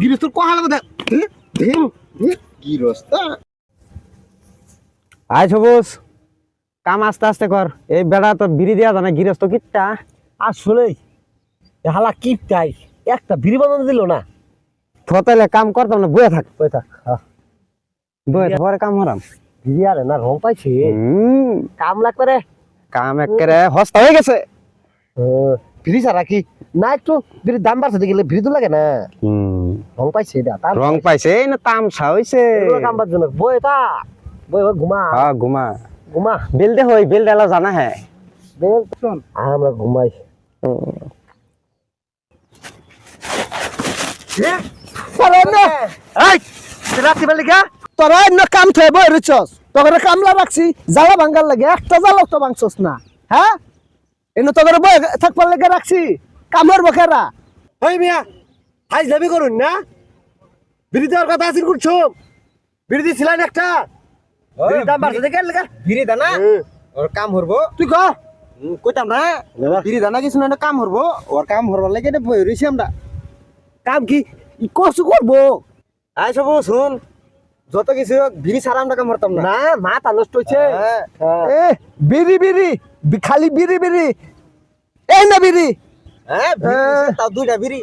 গৃহস্থর কহাল কথা গৃহস্থ আয় সবুজ কাম আস্তে আস্তে কর এই বেড়া তো বিড়ি দেওয়া জানা গৃহস্থ কিটটা আসলে হালা কিপটাই একটা বিড়ি বানানো দিল না। থতাইলে কাম করতাম না বয়ে থাক বয়ে থাক পরে কাম হরাম বিড়ি আরে না রং পাইছে কাম লাগবে রে। কাম একেবারে হস্তা হয়ে গেছে। বিড়ি ছাড়া কি না একটু বিড়ির দাম বাড়ছে গেলে বিড়ি তো লাগে না। রং পাইছে এটা রং পাইছে এই না তামসা হইছে কাম বার জন্য বই তা বই ঘুমা হ্যাঁ ঘুমা ঘুমা বিল দে হই বিল ডালা জানা হ্যাঁ বেল শোন আমরা ঘুমাই তোরা অন্য কাম থেকে বই রুচস তোকে কামলা রাখছি জ্বালা ভাঙ্গার লাগে একটা জ্বালা তো ভাঙছস না হ্যাঁ এনে তোকে বই থাকবার লেগে রাখছি কামের বকেরা ওই মিয়া আজ দাবি করুন না বিড়ি দেওয়ার কথা আসিল করছো বিড়ি দিছিলেন একটা বিড়ির দাম বাড়ছে দেখে লেগা বিড়ি দানা ওর কাম হরবো তুই ক কইতাম না বিড়ি দানা কিছু না কাম হরবো ওর কাম হরবার লাগে এটা বই রইছি আমরা কাম কি কষ্ট করবো আয় সবু শুন যত কিছু বিড়ি ছাড়া আমরা কাম হরতাম না না মাথা নষ্ট হয়েছে এ বিড়ি বিড়ি খালি বিড়ি বিড়ি এই না বিড়ি হ্যাঁ তাও দুইটা বিড়ি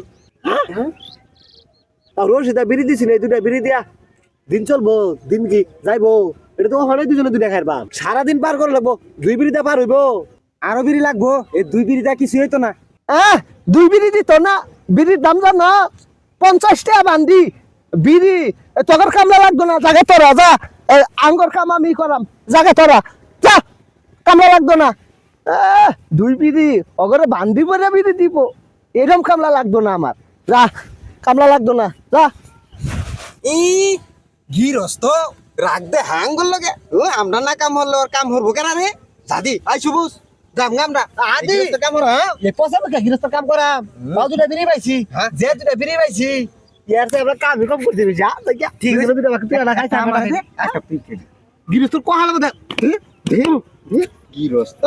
তাও রশিদা বিড়ি দিছি না দুটা বিড়ি দিয়া দিন চলবো দিন কি যাইবো এটা তো হলে দুজনে দুটা খাইবা সারাদিন পার করে লাগবো দুই বিড়িতে পার হইবো আরো বিড়ি লাগবো এই দুই বিড়িটা কিছু হইতো না দুই বিড়ি দিত না বিড়ির দাম জানো 50 টাকা বান্দি বিড়ি তোর কামলা লাগতো না জাগে তোরা যা আঙ্গর কাম আমি করাম জাগে তোরা যা কামলা লাগতো না দুই বিড়ি অগরে বান্দি পরে বিড়ি দিব এরকম কামলা লাগতো না আমার যা কামলা লাগতো না যা এই গিরস্ত রাগ দে হাঙ্গল লাগে ও আমরা না কাম হলো আর কাম হরবো কেন রে দাদি আই সুবুস গাম গামরা আদি কাম হর হ্যাঁ এ পয়সা তো গৃহস্থ কাম করাম বাউ দুটা বিড়ি পাইছি যে দুটা বিড়ি পাইছি ইয়ার তো আমরা কামই কম করতে বেশি ঠিক আছে দুটা বাকি না খাইছি আমরা গৃহস্থর কহাল কথা গৃহস্থ